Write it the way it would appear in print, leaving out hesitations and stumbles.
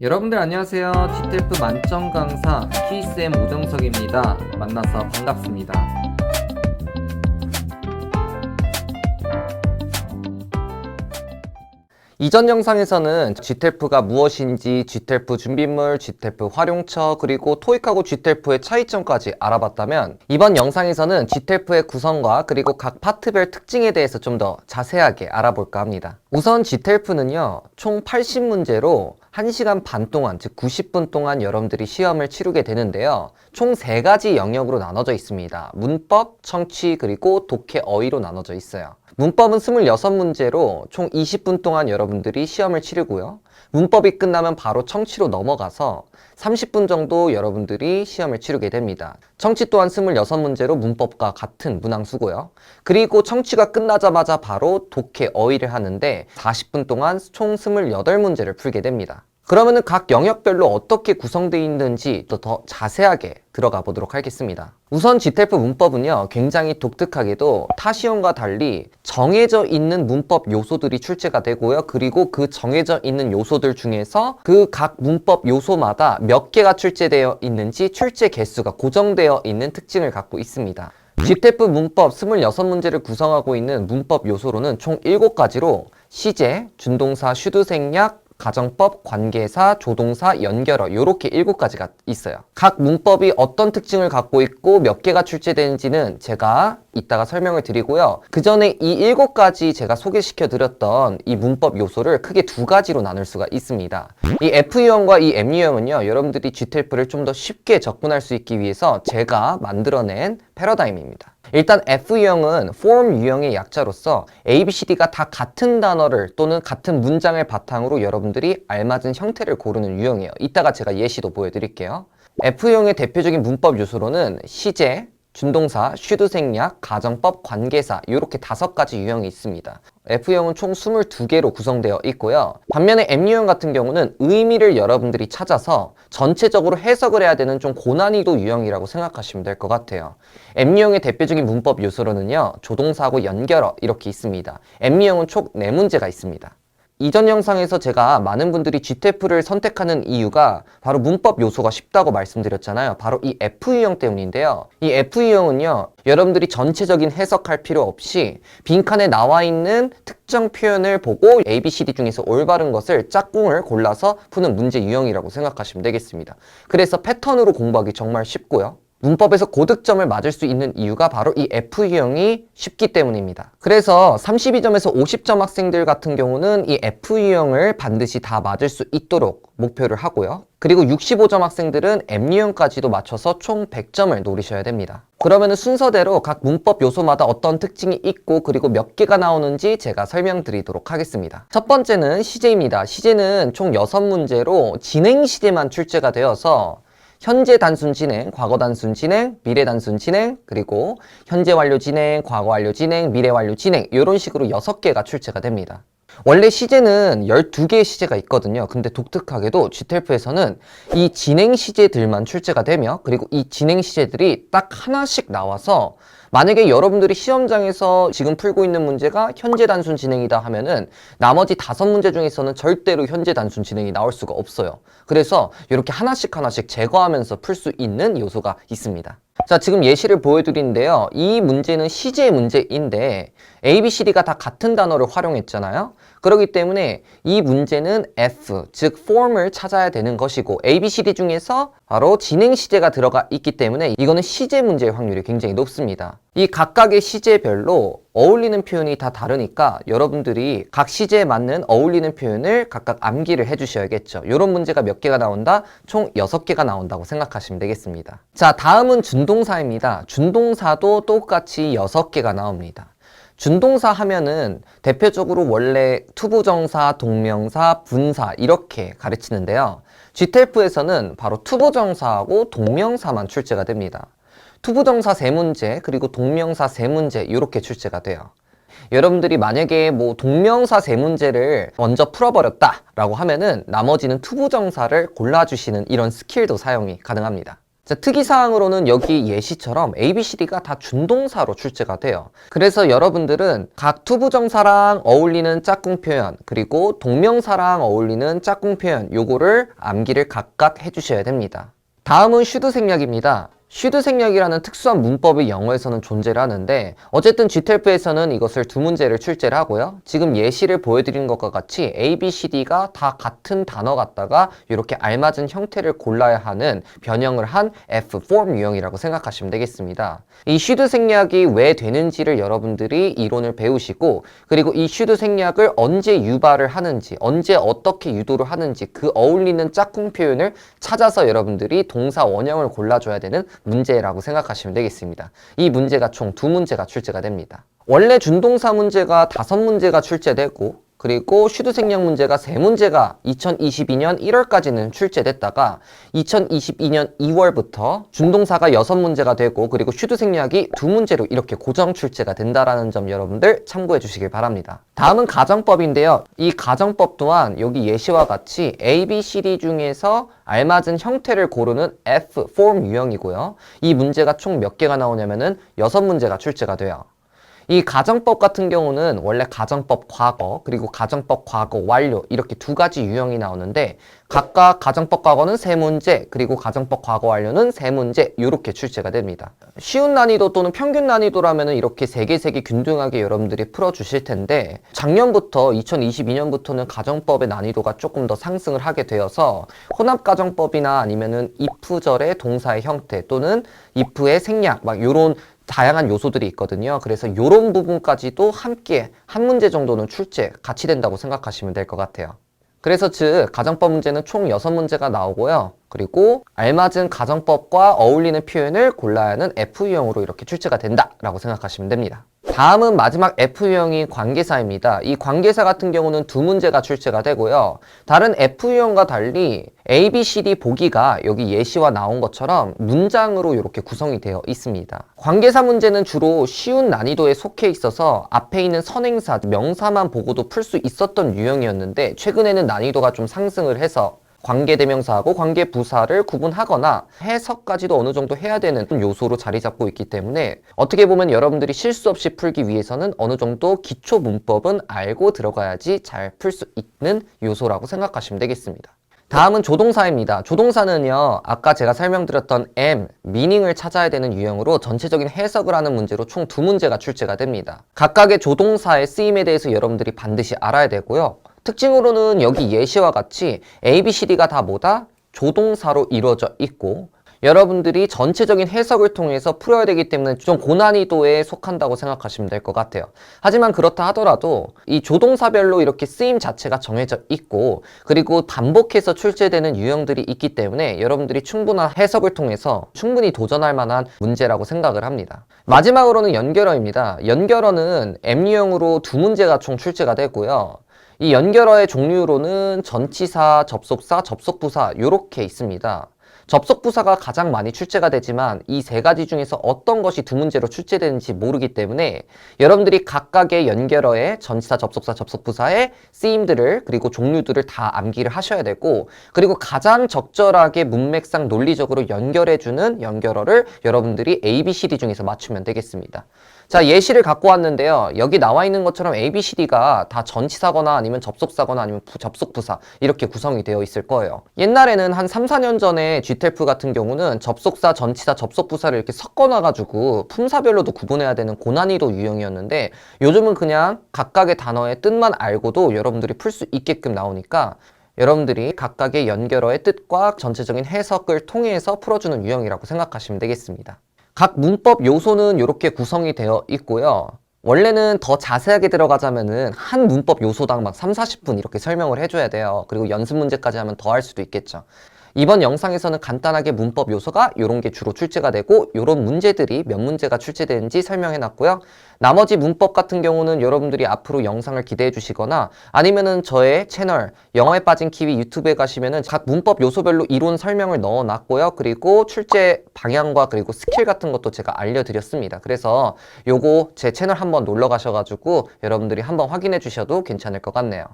여러분들 안녕하세요. GTF 만점 강사 키쌤 오정석입니다. 만나서 반갑습니다. 이전 영상에서는 GTF가 무엇인지, GTF 준비물, GTF 활용처, 그리고 토익하고 GTF의 차이점까지 알아봤다면 이번 영상에서는 GTF의 구성과 그리고 각 파트별 특징에 대해서 좀 더 자세하게 알아볼까 합니다. 우선 GTF는요, 총 80문제로 1시간 반 동안, 즉 90분 동안 여러분들이 시험을 치르게 되는데요. 총 3가지 영역으로 나눠져 있습니다. 문법, 청취, 그리고 독해, 어휘로 나눠져 있어요. 문법은 26문제로 총 20분 동안 여러분들이 시험을 치르고요. 문법이 끝나면 바로 청취로 넘어가서 30분 정도 여러분들이 시험을 치르게 됩니다. 청취 또한 26문제로 문법과 같은 문항수고요. 그리고 청취가 끝나자마자 바로 독해, 어휘를 하는데 40분 동안 총 28문제를 풀게 됩니다. 그러면은 각 영역별로 어떻게 구성되어 있는지 또 더 자세하게 들어가 보도록 하겠습니다. 우선 GTF 문법은요, 굉장히 독특하게도 타 시험과 달리 정해져 있는 문법 요소들이 출제가 되고요. 그리고 그 정해져 있는 요소들 중에서 그 각 문법 요소마다 몇 개가 출제되어 있는지 출제 개수가 고정되어 있는 특징을 갖고 있습니다. GTF 문법 26문제를 구성하고 있는 문법 요소로는 총 7가지로 시제, 준동사, 슈드생략, 가정법, 관계사, 조동사, 연결어 이렇게 7가지가 있어요. 각 문법이 어떤 특징을 갖고 있고 몇 개가 출제되는지는 제가 이따가 설명을 드리고요. 그 전에 이 7가지 제가 소개시켜 드렸던 이 문법 요소를 크게 2가지로 나눌 수가 있습니다. 이 F 유형과 이 M 유형은요, 여러분들이 GTF를 좀 더 쉽게 접근할 수 있기 위해서 제가 만들어낸 패러다임입니다. 일단 F 유형은 form 유형의 약자로서 A, B, C, D가 다 같은 단어를 또는 같은 문장을 바탕으로 여러분들이 알맞은 형태를 고르는 유형이에요. 이따가 제가 예시도 보여드릴게요. F 유형의 대표적인 문법 요소로는 시제, 준동사, 슈드생략, 가정법, 관계사 이렇게 5가지 유형이 있습니다. F형은 총 22개로 구성되어 있고요. 반면에 M유형 같은 경우는 의미를 여러분들이 찾아서 전체적으로 해석을 해야 되는 좀 고난이도 유형이라고 생각하시면 될 것 같아요. M유형의 대표적인 문법 요소로는요, 조동사하고 연결어 이렇게 있습니다. M유형은 총 4문제가 있습니다. 이전 영상에서 제가 많은 분들이 GTF를 선택하는 이유가 바로 문법 요소가 쉽다고 말씀드렸잖아요. 바로 이 F유형 때문인데요. 이 F유형은요, 여러분들이 전체적인 해석할 필요 없이 빈칸에 나와 있는 특정 표현을 보고 A, B, C, D 중에서 올바른 것을 짝꿍을 골라서 푸는 문제 유형이라고 생각하시면 되겠습니다. 그래서 패턴으로 공부하기 정말 쉽고요. 문법에서 고득점을 맞을 수 있는 이유가 바로 이 F유형이 쉽기 때문입니다. 그래서 32점에서 50점 학생들 같은 경우는 이 F유형을 반드시 다 맞을 수 있도록 목표를 하고요. 그리고 65점 학생들은 M유형까지도 맞춰서 총 100점을 노리셔야 됩니다. 그러면 순서대로 각 문법 요소마다 어떤 특징이 있고 그리고 몇 개가 나오는지 제가 설명드리도록 하겠습니다. 첫 번째는 시제입니다. 시제는 총 6문제로 진행 시제만 출제가 되어서 현재 단순 진행, 과거 단순 진행, 미래 단순 진행, 그리고 현재 완료 진행, 과거 완료 진행, 미래 완료 진행 이런 식으로 6개가 출제가 됩니다. 원래 시제는 12개의 시제가 있거든요. 근데 독특하게도 GTF에서는 이 진행 시제들만 출제가 되며 그리고 이 진행 시제들이 딱 하나씩 나와서 만약에 여러분들이 시험장에서 지금 풀고 있는 문제가 현재 단순 진행이다 하면은 나머지 5문제 중에서는 절대로 현재 단순 진행이 나올 수가 없어요. 그래서 이렇게 하나씩 제거하면서 풀 수 있는 요소가 있습니다. 자, 지금 예시를 보여드리는데요. 이 문제는 시제 문제인데 A, B, C, D가 다 같은 단어를 활용했잖아요. 그렇기 때문에 이 문제는 F, 즉 form을 찾아야 되는 것이고 A, B, C, D 중에서 바로 진행 시제가 들어가 있기 때문에 이거는 시제 문제의 확률이 굉장히 높습니다. 이 각각의 시제별로 어울리는 표현이 다 다르니까 여러분들이 각 시제에 맞는 어울리는 표현을 각각 암기를 해주셔야겠죠. 이런 문제가 몇 개가 나온다? 총 6개가 나온다고 생각하시면 되겠습니다. 자, 다음은 준동사입니다. 준동사도 똑같이 6개가 나옵니다. 준동사 하면은 대표적으로 원래 투부정사, 동명사, 분사 이렇게 가르치는데요. GTF에서는 바로 투부정사하고 동명사만 출제가 됩니다. 투부정사 3문제 그리고 동명사 3문제 이렇게 출제가 돼요. 여러분들이 만약에 뭐 동명사 3문제를 먼저 풀어버렸다 라고 하면은 나머지는 투부정사를 골라주시는 이런 스킬도 사용이 가능합니다. 자, 특이사항으로는 여기 예시처럼 ABCD가 다 준동사로 출제가 돼요. 그래서 여러분들은 각 투부정사랑 어울리는 짝꿍 표현, 그리고 동명사랑 어울리는 짝꿍 표현, 요거를 암기를 각각 해주셔야 됩니다. 다음은 슈드 생략입니다. 슈드 생략이라는 특수한 문법이 영어에서는 존재를 하는데, 어쨌든 GTELF에서는 이것을 두 문제를 출제를 하고요. 지금 예시를 보여드린 것과 같이 A, B, C, D가 다 같은 단어 같다가 이렇게 알맞은 형태를 골라야 하는 변형을 한 F form 유형이라고 생각하시면 되겠습니다. 이 슈드 생략이 왜 되는지를 여러분들이 이론을 배우시고, 그리고 이 슈드 생략을 언제 유발을 하는지, 언제 어떻게 유도를 하는지 그 어울리는 짝꿍 표현을 찾아서 여러분들이 동사 원형을 골라줘야 되는 문제라고 생각하시면 되겠습니다. 이 문제가 총 두 문제가 출제가 됩니다. 원래 준동사 문제가 5문제가 출제되고, 그리고 슈드 생략 문제가 3문제가 2022년 1월까지는 출제됐다가 2022년 2월부터 준동사가 6문제가 되고, 그리고 슈드 생략이 2문제로 이렇게 고정 출제가 된다라는 점 여러분들 참고해 주시길 바랍니다. 다음은 가정법인데요. 이 가정법 또한 여기 예시와 같이 A, B, C, D 중에서 알맞은 형태를 고르는 F form 유형이고요. 이 문제가 총 몇 개가 나오냐면은 6문제가 출제가 돼요. 이 가정법 같은 경우는 원래 가정법 과거, 그리고 가정법 과거 완료, 이렇게 두 가지 유형이 나오는데, 각각 가정법 과거는 3문제, 그리고 가정법 과거 완료는 3문제, 이렇게 출제가 됩니다. 쉬운 난이도 또는 평균 난이도라면 이렇게 3개 균등하게 여러분들이 풀어주실 텐데, 작년부터 2022년부터는 가정법의 난이도가 조금 더 상승을 하게 되어서 혼합가정법이나 아니면은 if절의 동사의 형태 또는 if의 생략, 막 요런 다양한 요소들이 있거든요. 그래서 이런 부분까지도 함께 한 문제 정도는 출제 같이 된다고 생각하시면 될 것 같아요. 그래서 즉 가정법 문제는 총 6문제가 나오고요. 그리고 알맞은 가정법과 어울리는 표현을 골라야 하는 F유형으로 이렇게 출제가 된다라고 생각하시면 됩니다. 다음은 마지막 F유형인 관계사입니다. 이 관계사 같은 경우는 2문제가 출제가 되고요. 다른 F유형과 달리 A, B, C, D 보기가 여기 예시와 나온 것처럼 문장으로 이렇게 구성이 되어 있습니다. 관계사 문제는 주로 쉬운 난이도에 속해 있어서 앞에 있는 선행사, 명사만 보고도 풀 수 있었던 유형이었는데, 최근에는 난이도가 좀 상승을 해서 관계대명사하고 관계부사를 구분하거나 해석까지도 어느 정도 해야 되는 요소로 자리 잡고 있기 때문에, 어떻게 보면 여러분들이 실수 없이 풀기 위해서는 어느 정도 기초 문법은 알고 들어가야지 잘 풀 수 있는 요소라고 생각하시면 되겠습니다. 다음은 조동사입니다. 조동사는요, 아까 제가 설명드렸던 M, 미닝을 찾아야 되는 유형으로 전체적인 해석을 하는 문제로 총 2문제가 출제가 됩니다. 각각의 조동사의 쓰임에 대해서 여러분들이 반드시 알아야 되고요. 특징으로는 여기 예시와 같이 A, B, C, D가 다 뭐다? 조동사로 이루어져 있고, 여러분들이 전체적인 해석을 통해서 풀어야 되기 때문에 좀 고난이도에 속한다고 생각하시면 될 것 같아요. 하지만 그렇다 하더라도 이 조동사별로 이렇게 쓰임 자체가 정해져 있고, 그리고 반복해서 출제되는 유형들이 있기 때문에 여러분들이 충분한 해석을 통해서 충분히 도전할 만한 문제라고 생각을 합니다. 마지막으로는 연결어입니다. 연결어는 M유형으로 2문제가 총 출제가 되고요. 이 연결어의 종류로는 전치사, 접속사, 접속부사 이렇게 있습니다. 접속부사가 가장 많이 출제가 되지만 이 3가지 중에서 어떤 것이 2문제로 출제되는지 모르기 때문에 여러분들이 각각의 연결어의 전치사, 접속사, 접속부사의 쓰임들을, 그리고 종류들을 다 암기를 하셔야 되고, 그리고 가장 적절하게 문맥상 논리적으로 연결해주는 연결어를 여러분들이 A, B, C, D 중에서 맞추면 되겠습니다. 자, 예시를 갖고 왔는데요. 여기 나와 있는 것처럼 A, B, C, D가 다 전치사거나 아니면 접속사거나 아니면 접속부사 이렇게 구성이 되어 있을 거예요. 옛날에는 한 3, 4년 전에 GTELF 같은 경우는 접속사, 전치사, 접속부사를 이렇게 섞어놔가지고 품사별로도 구분해야 되는 고난이도 유형이었는데, 요즘은 그냥 각각의 단어의 뜻만 알고도 여러분들이 풀 수 있게끔 나오니까 여러분들이 각각의 연결어의 뜻과 전체적인 해석을 통해서 풀어주는 유형이라고 생각하시면 되겠습니다. 각 문법 요소는 이렇게 구성이 되어 있고요. 원래는 더 자세하게 들어가자면은 한 문법 요소당 막 3, 40분 이렇게 설명을 해줘야 돼요. 그리고 연습 문제까지 하면 더 할 수도 있겠죠. 이번 영상에서는 간단하게 문법 요소가 이런 게 주로 출제가 되고, 이런 문제들이 몇 문제가 출제되는지 설명해 놨고요. 나머지 문법 같은 경우는 여러분들이 앞으로 영상을 기대해 주시거나, 아니면은 저의 채널 영어에 빠진 키위 유튜브에 가시면은 각 문법 요소별로 이론 설명을 넣어 놨고요. 그리고 출제 방향과 그리고 스킬 같은 것도 제가 알려드렸습니다. 그래서 요거 제 채널 한번 놀러 가셔가지고 여러분들이 한번 확인해 주셔도 괜찮을 것 같네요.